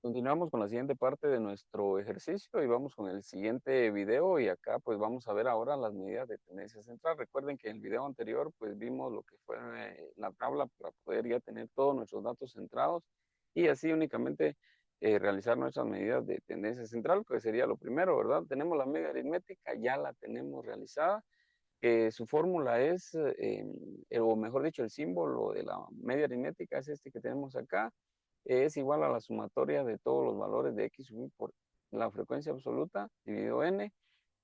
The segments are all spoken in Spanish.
Continuamos con la siguiente parte de nuestro ejercicio y vamos con el siguiente video y acá pues vamos a ver ahora las medidas de tendencia central. Recuerden que en el video anterior pues vimos lo que fue la tabla para poder ya tener todos nuestros datos centrados y así únicamente realizar nuestras medidas de tendencia central, que sería lo primero, ¿verdad? Tenemos la media aritmética, ya la tenemos realizada. Su fórmula es, o mejor dicho, el símbolo de la media aritmética es este que tenemos acá, es igual a la sumatoria de todos los valores de x sub i por la frecuencia absoluta dividido n.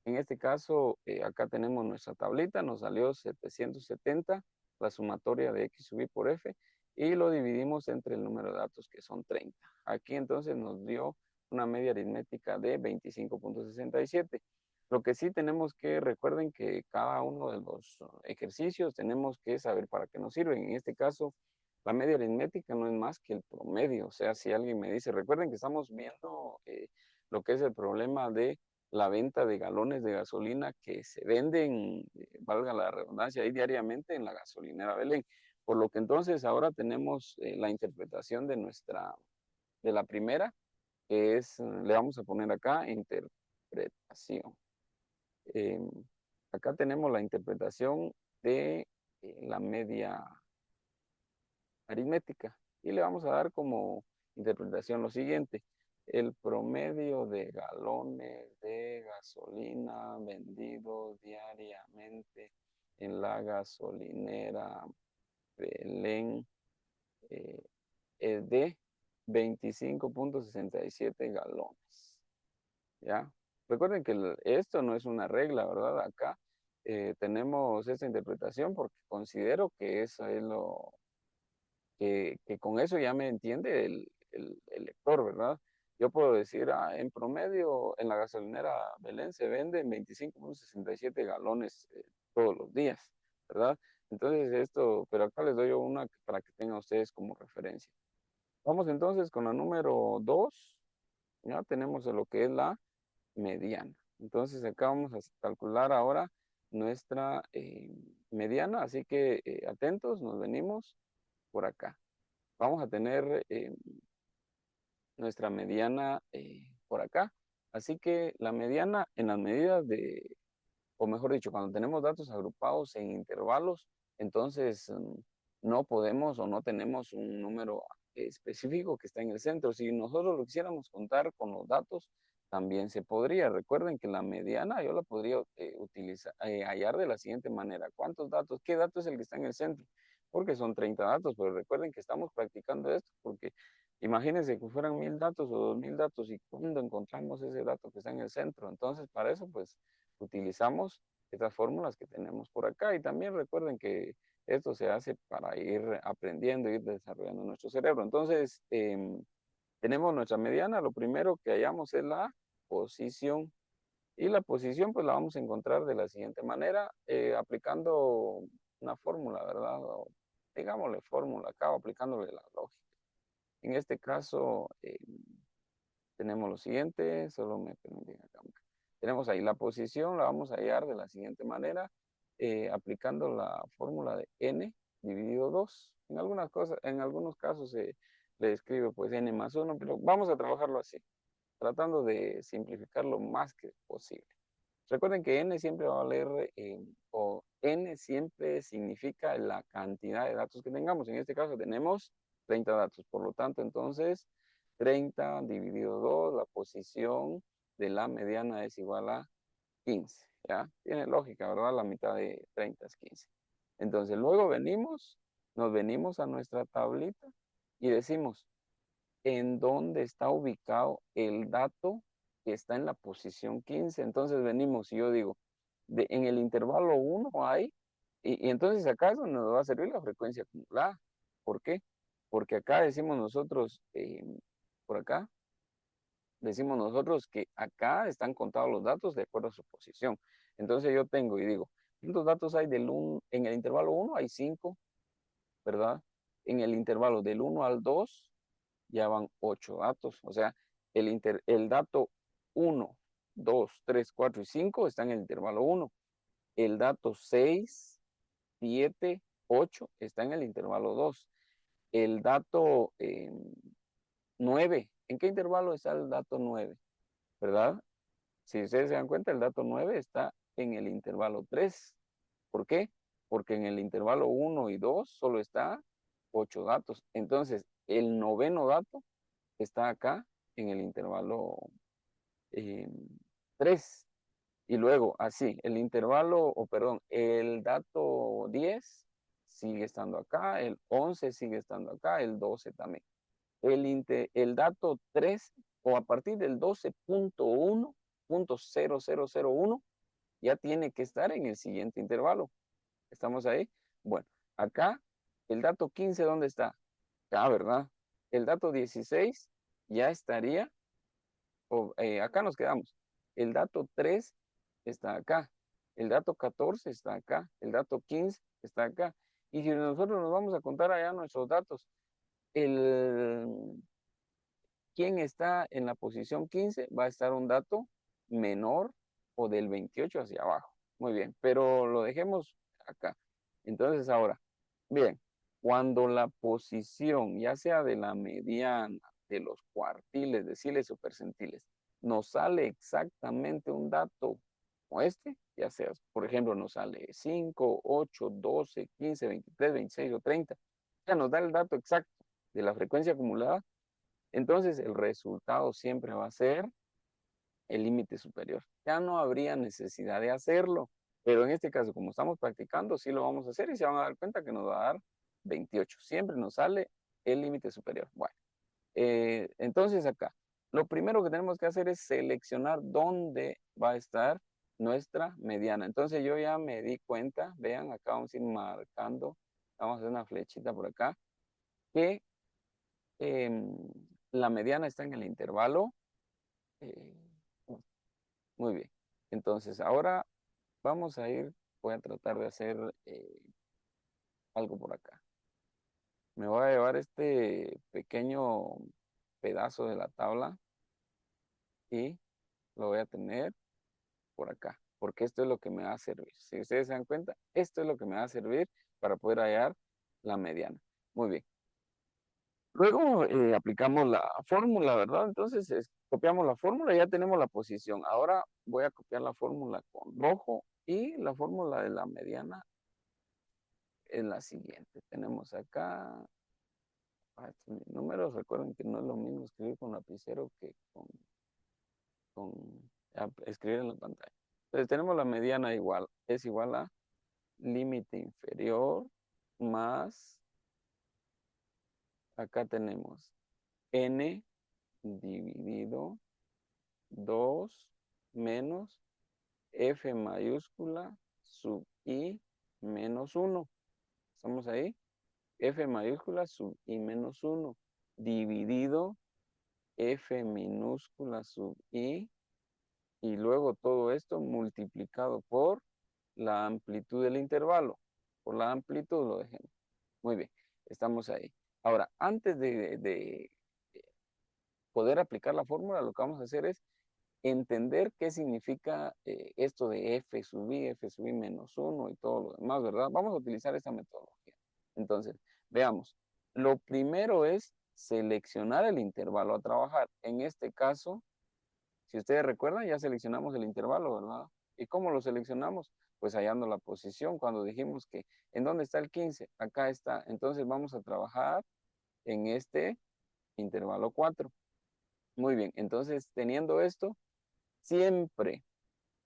En este caso, acá tenemos nuestra tablita, nos salió 770, la sumatoria de x sub i por f, y lo dividimos entre el número de datos que son 30. Aquí entonces nos dio una media aritmética de 25.67. Lo que sí tenemos que, recuerden que cada uno de los ejercicios tenemos que saber para qué nos sirven. En este caso, la media aritmética no es más que el promedio. O sea, si alguien me dice, recuerden que estamos viendo lo que es el problema de la venta de galones de gasolina que se venden, valga la redundancia, ahí diariamente en la gasolinera Belén. Por lo que entonces ahora tenemos la interpretación de la primera, que es, le vamos a poner acá, interpretación. Eh, Acá tenemos la interpretación de la media aritmética y le vamos a dar como interpretación lo siguiente: el promedio de galones de gasolina vendidos diariamente en la gasolinera Belén eh, es de 25.67 galones. ¿Ya? Recuerden que esto no es una regla, ¿verdad? Acá tenemos esta interpretación porque considero que eso es que con eso ya me entiende el lector, ¿verdad? Yo puedo decir, en promedio en la gasolinera Belén se venden 25.67 galones todos los días, ¿verdad? Entonces esto, pero acá les doy yo una para que tengan ustedes como referencia. Vamos entonces con la número 2, ya tenemos lo que es la mediana. Entonces acá vamos a calcular ahora nuestra mediana, así que atentos, nos venimos por acá. Vamos a tener nuestra mediana por acá. Así que la mediana en las medidas de, o mejor dicho, cuando tenemos datos agrupados en intervalos, entonces no podemos o no tenemos un número específico que está en el centro. Si nosotros lo quisiéramos contar con los datos, también se podría. Recuerden que la mediana yo la podría utilizar, hallar de la siguiente manera. ¿Cuántos datos? ¿Qué dato es el que está en el centro? Porque son 30 datos, pero recuerden que estamos practicando esto porque imagínense que fueran 1000 datos o 2000 datos y cuando encontramos ese dato que está en el centro. Entonces, para eso, pues, utilizamos estas fórmulas que tenemos por acá. Y también recuerden que esto se hace para ir aprendiendo, ir desarrollando nuestro cerebro. Entonces, tenemos nuestra mediana. Lo primero que hallamos es la posición. Y la posición, pues la vamos a encontrar de la siguiente manera, aplicando una fórmula, ¿verdad? O, digámosle fórmula acá, o aplicándole la lógica. En este caso, tenemos lo siguiente, solo me permiten acá. Tenemos ahí la posición, la vamos a hallar de la siguiente manera, aplicando la fórmula de n dividido 2. En algunas cosas, en algunos casos se le escribe pues n más 1, pero vamos a trabajarlo así, tratando de simplificar lo más que posible. Recuerden que n siempre va a valer, o n siempre significa la cantidad de datos que tengamos. En este caso tenemos 30 datos, por lo tanto, entonces 30 dividido 2, la posición de la mediana es igual a 15, ¿ya? Tiene lógica, ¿verdad? La mitad de 30 es 15. Entonces, luego nos venimos a nuestra tablita y decimos, ¿en dónde está ubicado el dato que está en la posición 15? Entonces venimos y yo digo, en el intervalo 1 hay, y entonces acá es donde nos va a servir la frecuencia acumulada. ¿Por qué? Porque acá decimos nosotros, por acá, decimos nosotros que acá están contados los datos de acuerdo a su posición. Entonces yo tengo y digo, ¿cuántos datos hay del 1? En el intervalo 1 hay 5, ¿verdad? En el intervalo del 1 al 2 ya van 8 datos. O sea, el dato 1, 2, 3, 4 y 5 están en el intervalo 1. El dato 6, 7, 8 está en el intervalo 2. El dato 9 ¿En qué intervalo está el dato 9? ¿Verdad? Si ustedes se dan cuenta, el dato 9 está en el intervalo 3. ¿Por qué? Porque en el intervalo 1 y 2 solo está 8 datos. Entonces, el noveno dato está acá en el intervalo eh, 3. Y luego, así, el intervalo, o perdón, el dato 10 sigue estando acá, el 11 sigue estando acá, el 12 también. El dato 13 o a partir del 12.1.0001 ya tiene que estar en el siguiente intervalo. ¿Estamos ahí? Bueno, acá el dato 15, ¿dónde está? Acá, ¿verdad? El dato 16 ya estaría, acá nos quedamos. El dato 3 está acá. El dato 14 está acá. El dato 15 está acá. Y si nosotros nos vamos a contar allá nuestros datos, el, ¿quién está en la posición 15? Va a estar un dato menor o del 28 hacia abajo. Muy bien, pero lo dejemos acá. Entonces ahora, bien, cuando la posición, ya sea de la mediana, de los cuartiles, deciles o percentiles, nos sale exactamente un dato como este, ya sea, por ejemplo, nos sale 5, 8, 12, 15, 23, 26 o 30, ya nos da el dato exacto de la frecuencia acumulada, entonces el resultado siempre va a ser el límite superior. Ya no habría necesidad de hacerlo, pero en este caso, como estamos practicando, sí lo vamos a hacer y se van a dar cuenta que nos va a dar 28. Siempre nos sale el límite superior. Bueno, entonces acá, lo primero que tenemos que hacer es seleccionar dónde va a estar nuestra mediana. Entonces yo ya me di cuenta, vean, acá vamos a ir marcando, vamos a hacer una flechita por acá, que em, la mediana está en el intervalo. eh, Muy bien. Entonces, ahora vamos a ir, voy a tratar de hacer algo por acá. Me voy a llevar este pequeño pedazo de la tabla y lo voy a tener por acá, porque esto es lo que me va a servir. Si ustedes se dan cuenta, esto es lo que me va a servir para poder hallar la mediana. Muy bien. Luego aplicamos la fórmula, ¿verdad? Entonces copiamos la fórmula y ya tenemos la posición. Ahora voy a copiar la fórmula con rojo y la fórmula de la mediana es la siguiente. Tenemos acá estos números. Recuerden que no es lo mismo escribir con lapicero que con escribir en la pantalla. Entonces tenemos la mediana igual. Es igual a límite inferior más, acá tenemos n dividido 2 menos f mayúscula sub i menos 1. ¿Estamos ahí? F mayúscula sub i menos 1 dividido F minúscula sub i y luego todo esto multiplicado por la amplitud del intervalo. Por la amplitud lo dejemos. Muy bien, estamos ahí. Ahora, antes de poder aplicar la fórmula, lo que vamos a hacer es entender qué significa esto de F sub i menos 1 y todo lo demás, ¿verdad? Vamos a utilizar esta metodología. Entonces, veamos. Lo primero es seleccionar el intervalo a trabajar. En este caso, si ustedes recuerdan, ya seleccionamos el intervalo, ¿verdad? ¿Y cómo lo seleccionamos? Pues hallando la posición. Cuando dijimos que, ¿en dónde está el 15? Acá está. Entonces vamos a trabajar en este intervalo 4. Muy bien, entonces teniendo esto, siempre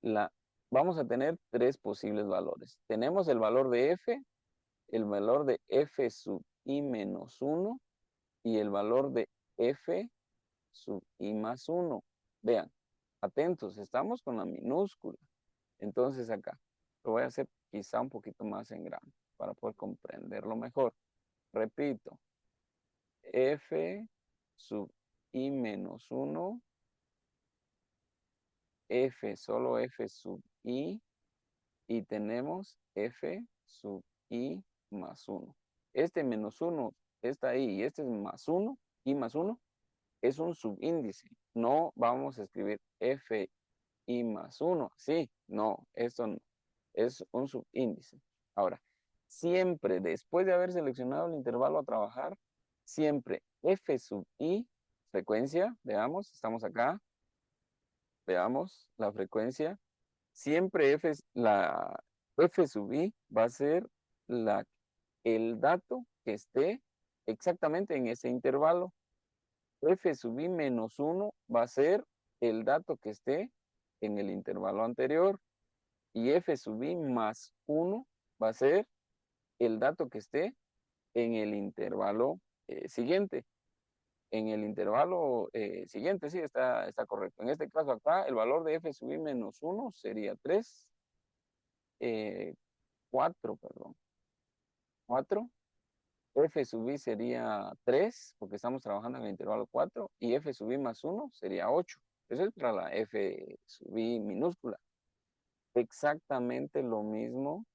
la, vamos a tener tres posibles valores. Tenemos el valor de f, el valor de f sub i menos 1 y el valor de f sub i más 1. Vean, atentos, estamos con la minúscula. Entonces acá, lo voy a hacer quizá un poquito más en grande para poder comprenderlo mejor. Repito, f sub i menos 1, f, solo f sub i, y tenemos f sub i más 1. Este menos 1 está ahí y este es más 1, i más 1, es un subíndice. No vamos a escribir f i más 1. Sí, no, esto no. Es un subíndice. Ahora, siempre después de haber seleccionado el intervalo a trabajar, siempre f sub i frecuencia, veamos, estamos acá, veamos la frecuencia. Siempre F sub i va a ser el dato que esté exactamente en ese intervalo. F sub i menos 1 va a ser el dato que esté en el intervalo anterior. Y F sub i más 1 va a ser el dato que esté en el intervalo siguiente. En el intervalo siguiente, sí, está correcto. En este caso acá, el valor de F sub i menos 1 sería 3, 4, perdón. 4. F sub i sería 3, porque estamos trabajando en el intervalo 4, y F sub i más 1 sería 8. Eso es para la F sub i minúscula. Exactamente lo mismo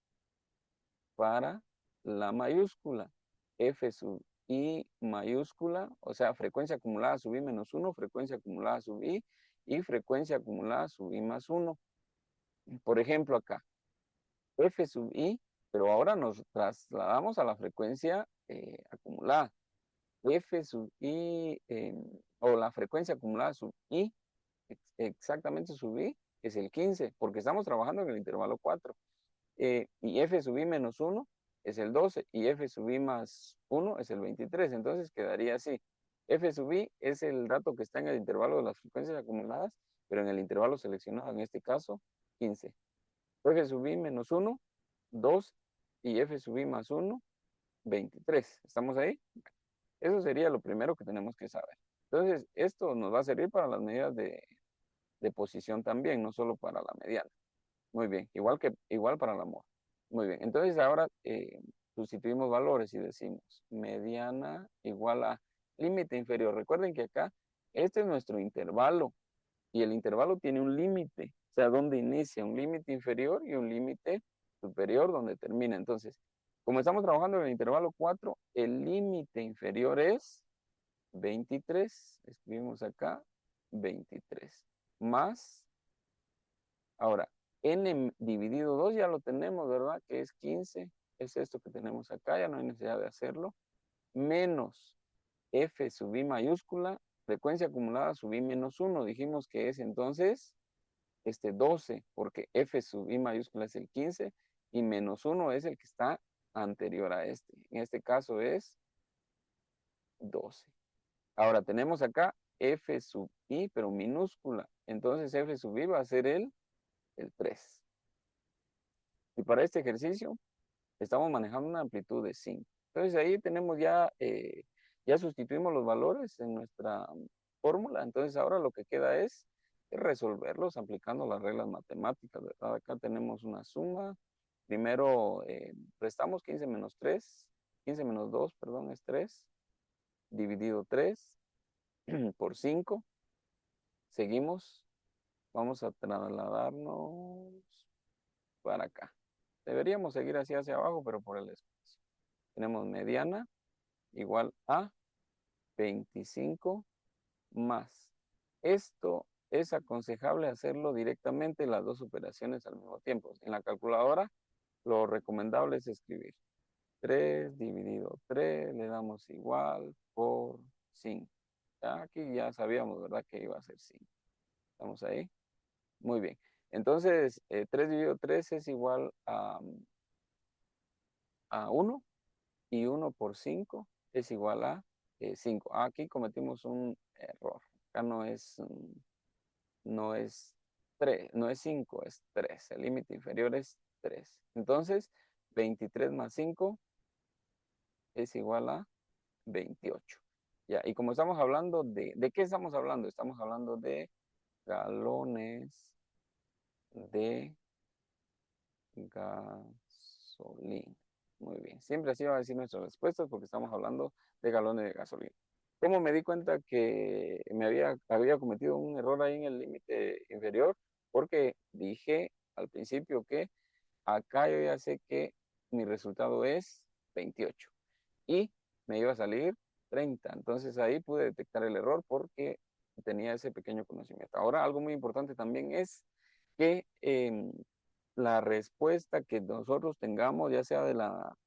para la mayúscula. F sub i mayúscula, o sea, frecuencia acumulada sub i menos 1, frecuencia acumulada sub i y frecuencia acumulada sub i más 1. Por ejemplo, acá, F sub i, pero ahora nos trasladamos a la frecuencia acumulada. F sub i, o la frecuencia acumulada sub i, exactamente sub i, es el 15, porque estamos trabajando en el intervalo 4. Y F sub i menos 1 es el 12 y F sub i más 1 es el 23. Entonces quedaría así. F sub i es el dato que está en el intervalo de las frecuencias acumuladas, pero en el intervalo seleccionado, en este caso, 15. F sub i menos 1, 2 y F sub i más 1, 23. ¿Estamos ahí? Eso sería lo primero que tenemos que saber. Entonces, esto nos va a servir para las medidas de posición también, no solo para la mediana. Muy bien, igual para la mora. Muy bien, entonces ahora sustituimos valores y decimos mediana igual a límite inferior. Recuerden que acá este es nuestro intervalo y el intervalo tiene un límite, o sea, donde inicia un límite inferior y un límite superior donde termina. Entonces, como estamos trabajando en el intervalo 4, el límite inferior es 23, escribimos acá 23, más, ahora, n dividido 2 ya lo tenemos, ¿verdad? Que es 15, es esto que tenemos acá, ya no hay necesidad de hacerlo, menos f sub i mayúscula, frecuencia acumulada sub i menos 1, dijimos que es entonces 12, porque f sub i mayúscula es el 15 y menos 1 es el que está anterior a este. En este caso es 12. Ahora tenemos acá f sub i, pero minúscula. Entonces f sub i va a ser el 3. Y para este ejercicio estamos manejando una amplitud de 5. Entonces ahí tenemos ya sustituimos los valores en nuestra fórmula. Entonces ahora lo que queda es resolverlos aplicando las reglas matemáticas, ¿verdad? Acá tenemos una suma. Primero restamos 15 menos 3, 15 menos 2, perdón, es 3, dividido 3 por 5. Seguimos, vamos a trasladarnos para acá. Deberíamos seguir así hacia abajo, pero por el espacio. Tenemos mediana igual a 25 más. Esto es aconsejable hacerlo directamente las dos operaciones al mismo tiempo. En la calculadora, lo recomendable es escribir 3 dividido 3, le damos igual por 5. Ya aquí ya sabíamos, ¿verdad? Que iba a ser 5. ¿Estamos ahí? Muy bien. Entonces, 3 dividido 3 es igual a 1 y 1 por 5 es igual a 5. Aquí cometimos un error. Acá no es 3, no es 5, es 3. El límite inferior es 3. Entonces, 23 más 5 es igual a 28. Ya, y como estamos hablando ¿de qué estamos hablando? Estamos hablando de galones de gasolina. Muy bien. Siempre así va a decir nuestras respuestas porque estamos hablando de galones de gasolina. ¿Cómo me di cuenta que había cometido un error ahí en el límite inferior? Porque dije al principio que acá yo ya sé que mi resultado es 28 y me iba a salir 30. Entonces ahí pude detectar el error porque tenía ese pequeño conocimiento. Ahora algo muy importante también es que la respuesta que nosotros tengamos, ya sea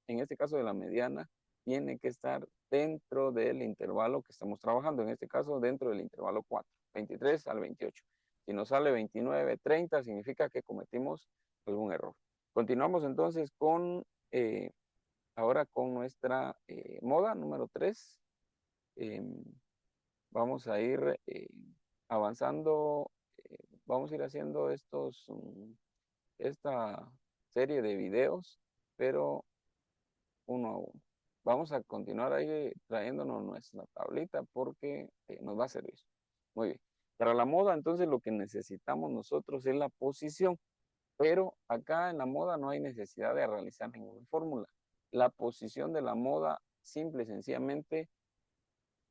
en este caso de la mediana, tiene que estar dentro del intervalo que estamos trabajando, en este caso dentro del intervalo 4, 23 al 28. Si nos sale 29, 30, significa que cometimos algún error. Continuamos entonces con, ahora con nuestra moda número 3. Vamos a ir avanzando, vamos a ir haciendo esta serie de videos, pero uno a uno. Vamos a continuar ahí trayéndonos nuestra tablita porque nos va a servir. Muy bien. Para la moda, entonces lo que necesitamos nosotros es la posición, pero acá en la moda no hay necesidad de realizar ninguna fórmula. La posición de la moda, simple y sencillamente,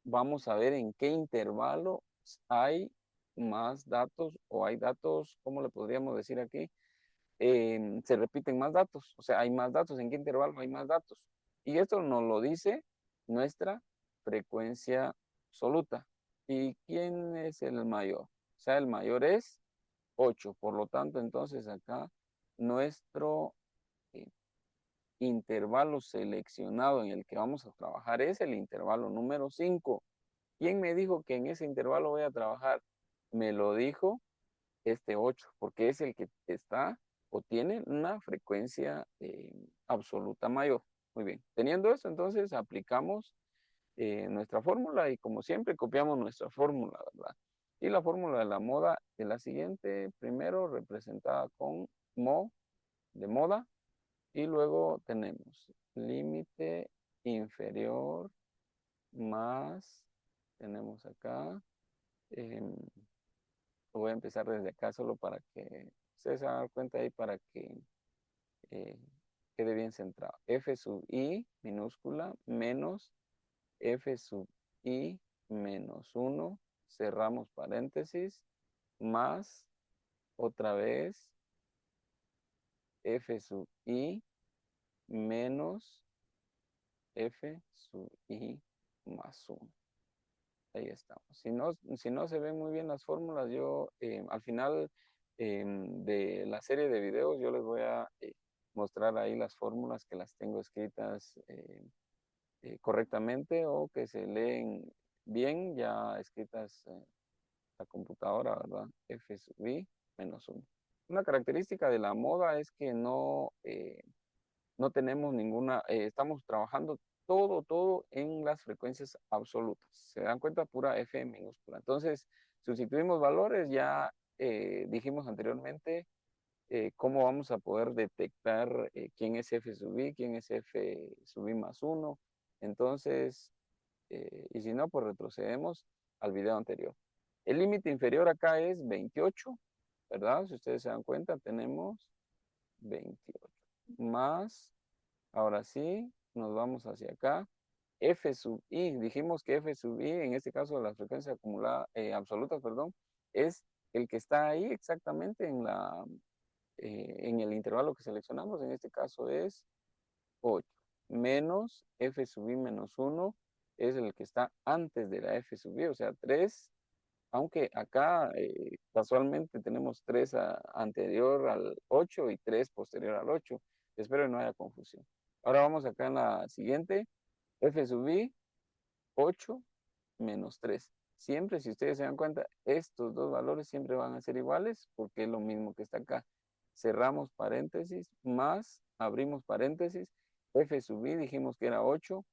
vamos a ver en qué intervalo hay más datos o hay datos, ¿cómo le podríamos decir aquí? Se repiten más datos, o sea, hay más datos, en qué intervalo hay más datos. Y esto nos lo dice nuestra frecuencia absoluta. ¿Y quién es el mayor? O sea, el mayor es 8. Por lo tanto, entonces acá nuestro eh, intervalo seleccionado en el que vamos a trabajar es el intervalo número 5. ¿Quién me dijo que en ese intervalo voy a trabajar? Me lo dijo este 8, porque es el que está o tiene una frecuencia absoluta mayor. Muy bien, teniendo eso, entonces aplicamos nuestra fórmula y como siempre copiamos nuestra fórmula, ¿verdad? Y la fórmula de la moda es la siguiente, primero representada con mo de moda y luego tenemos límite inferior más, tenemos acá, eh, voy a empezar desde acá solo para que ustedes se den cuenta ahí para que eh, quede bien centrado. F sub i minúscula menos F sub i menos 1, cerramos paréntesis, más otra vez F sub i menos F sub i más 1. Ahí estamos. Si no se ven muy bien las fórmulas, yo al final de la serie de videos, yo les voy a mostrar ahí las fórmulas que las tengo escritas correctamente o que se leen bien, ya escritas en la computadora, ¿verdad? F sub i menos 1. Una característica de la moda es que no tenemos ninguna, estamos trabajando todo en las frecuencias absolutas. Se dan cuenta, pura F minúscula. Entonces, sustituimos valores, ya dijimos anteriormente cómo vamos a poder detectar quién es F sub i, quién es F sub i más 1. Entonces, y si no, pues retrocedemos al video anterior. El límite inferior acá es 28, ¿verdad? Si ustedes se dan cuenta, tenemos 28 más. Ahora sí, nos vamos hacia acá. F sub i, dijimos que F sub i, en este caso de las frecuencias acumuladas, absolutas, perdón, es el que está ahí exactamente en el intervalo que seleccionamos, en este caso es 8, menos F sub i menos 1, es el que está antes de la F sub i, o sea, 3, aunque acá casualmente tenemos 3 anterior al 8 y 3 posterior al 8. Espero que no haya confusión. Ahora vamos acá en la siguiente. F sub i, 8 menos 3. Siempre, si ustedes se dan cuenta, estos dos valores siempre van a ser iguales porque es lo mismo que está acá. Cerramos paréntesis, más, abrimos paréntesis. F sub i dijimos que era 8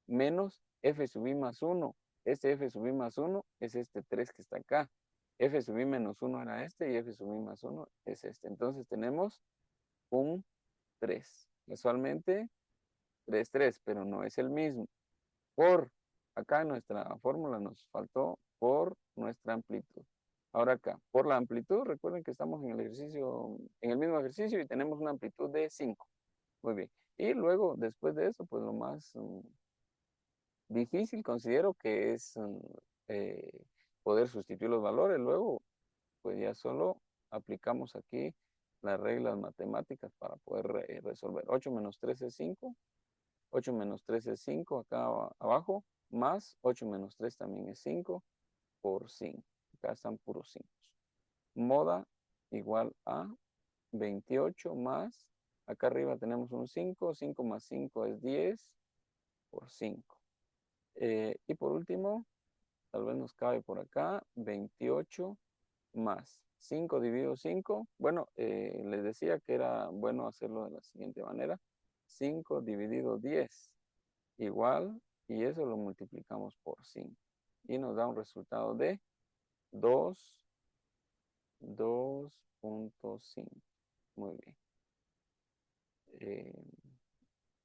menos F sub i más 1. Este F sub i más 1 es este 3 que está acá. F sub i menos 1 era este y F sub i más 1 es este. Entonces tenemos un 3. Casualmente 3, 3, pero no es el mismo. Por, acá en nuestra fórmula nos faltó por nuestra amplitud. Ahora acá, por la amplitud, recuerden que estamos en el ejercicio, en el mismo ejercicio y tenemos una amplitud de 5. Muy bien. Y luego, después de eso, pues lo más difícil considero que es poder sustituir los valores. Luego, pues ya solo aplicamos aquí las reglas matemáticas para poder resolver. 8 menos 3 es 5. 8 menos 3 es 5 acá abajo. Más 8 menos 3 también es 5 por 5. Acá están puros 5. Moda igual a 28 más. Acá arriba tenemos un 5. 5 más 5 es 10. por 5. Y por último, tal vez nos cabe por acá 28 más 5 dividido 5. Bueno, les decía que era bueno hacerlo de la siguiente manera. 5 dividido 10 igual, y eso lo multiplicamos por 5. Y nos da un resultado de 2.5. Muy bien. Eh,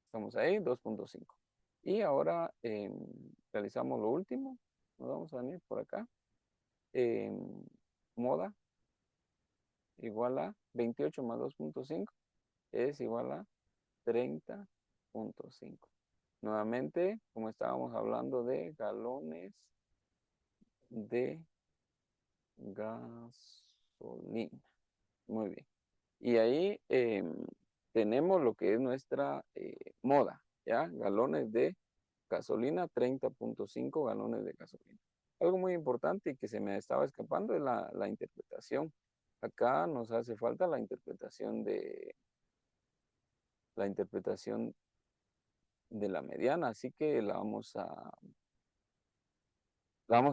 Estamos ahí, 2.5. Y ahora realizamos lo último. Nos vamos a venir por acá. Moda igual a 28 más 2.5 es igual a 30.5. Nuevamente, como estábamos hablando de galones de gasolina. Muy bien. Y ahí tenemos lo que es nuestra moda, ¿ya? Galones de gasolina, 30.5 galones de gasolina. Algo muy importante y que se me estaba escapando es la interpretación. Acá nos hace falta la interpretación de la mediana, así que la vamos a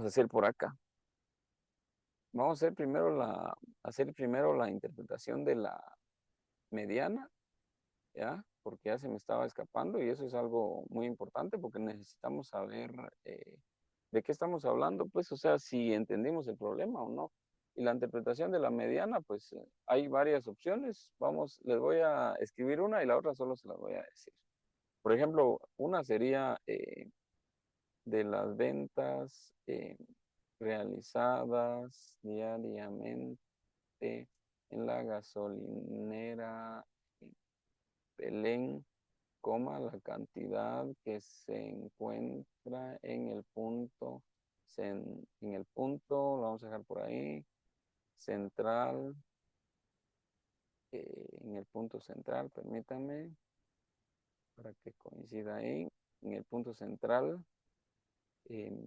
hacer por acá. Vamos a hacer primero la interpretación de la mediana, ¿ya? Porque ya se me estaba escapando y eso es algo muy importante porque necesitamos saber de qué estamos hablando, pues, o sea, si entendimos el problema o no. Y la interpretación de la mediana, pues, hay varias opciones. Vamos, les voy a escribir una y la otra solo se las voy a decir. Por ejemplo, una sería de las ventas realizadas diariamente en la gasolinera Belén, la cantidad que se encuentra en el punto, lo vamos a dejar por ahí, central, en el punto central, permítame, para que coincida ahí, en el punto central em,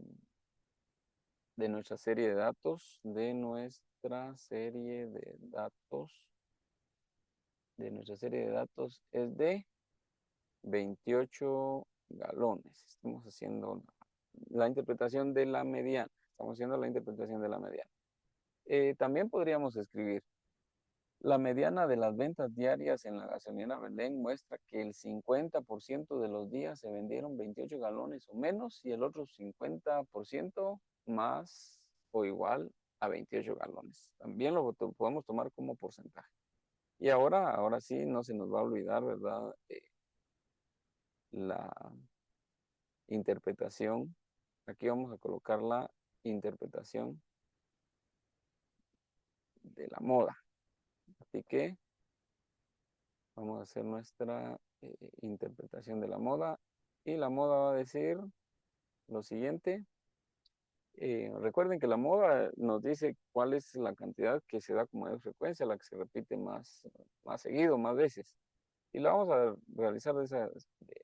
de nuestra serie de datos es de 28 galones. Estamos haciendo la interpretación de la mediana. Estamos haciendo la interpretación de la mediana. También podríamos escribir, la mediana de las ventas diarias en la gasolinera Belén muestra que el 50% de los días se vendieron 28 galones o menos y el otro 50% más o igual a 28 galones. También lo podemos tomar como porcentaje. Y ahora sí, no se nos va a olvidar, ¿verdad? La interpretación. Aquí vamos a colocar la interpretación de la moda. Así que vamos a hacer nuestra interpretación de la moda. Y la moda va a decir lo siguiente. Recuerden que la moda nos dice cuál es la cantidad que se da con mayor frecuencia, la que se repite más seguido, más veces. Y la vamos a realizar de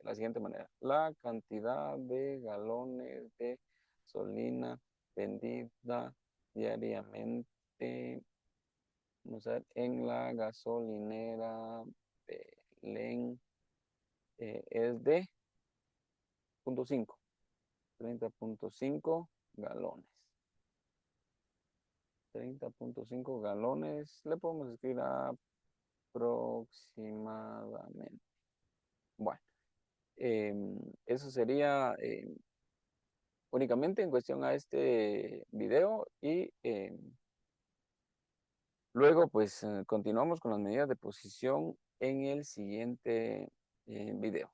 la siguiente manera. La cantidad de galones de gasolina vendida diariamente, vamos a ver, en la gasolinera Belén es de 0.5, 30.5 galones. 30.5 galones, le podemos escribir aproximadamente. Bueno, eso sería únicamente en cuestión a este video y luego pues continuamos con las medidas de posición en el siguiente video.